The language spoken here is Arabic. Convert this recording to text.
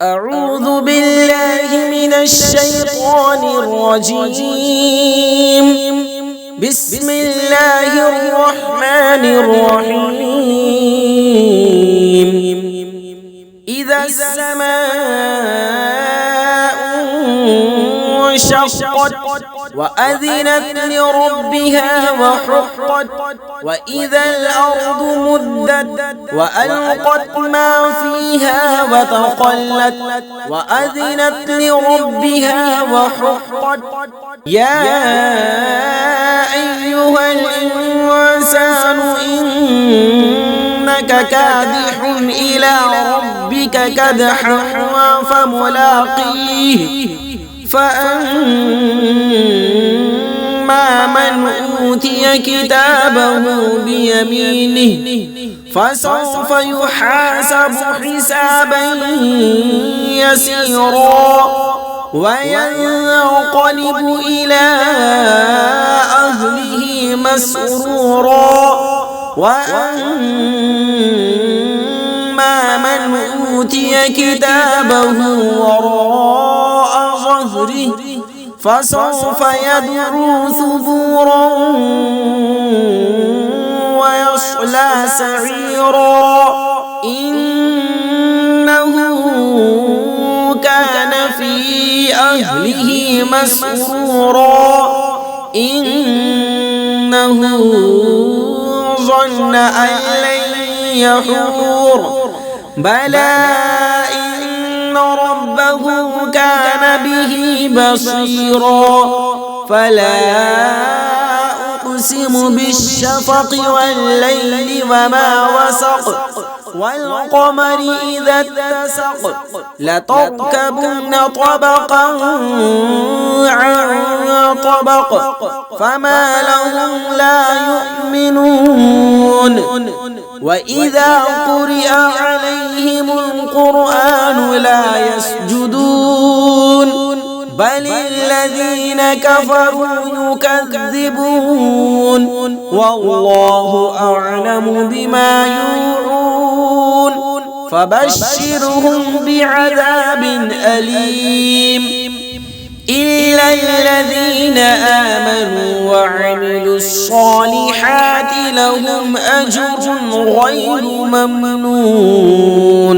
أعوذ بالله من الشيطان الرجيم. بسم الله الرحمن الرحيم. إذا السماء انشقت وأذنت لربها وحقت وإذا الأرض مدت وألقت ما فيها وتخلت وأذنت لربها وحقت. يا أيها الإنسان إنك كادح إلى ربك كدحا فملاقيه. فأما من أوتي كتابه بيمينه فسوف يحاسب حسابا يسيرا وينقلب إلى أهله مسرورا. وأما من أوتي كتابه وراء ظهره فسوف يدعو ثبورا ويصلى سعيرا. إنه كان في أهله مسرورا. إنه ظن أن لن يحور. بلى إن ربه كان به بصيرا. فلا أقسم بالشفق والليل وما وسق والقمر إذا اتسق لتركبن طبقا عن طبق فما لهم لا يؤمنون. وإذا قرئ عليهم القرآن لا يسجدون بل الذين كفروا يكذبون والله أعلم بما يوعون. فبشرهم بعذاب أليم إلا الذين آمنوا وعملوا الصالحات لهم أجر غير ممنون.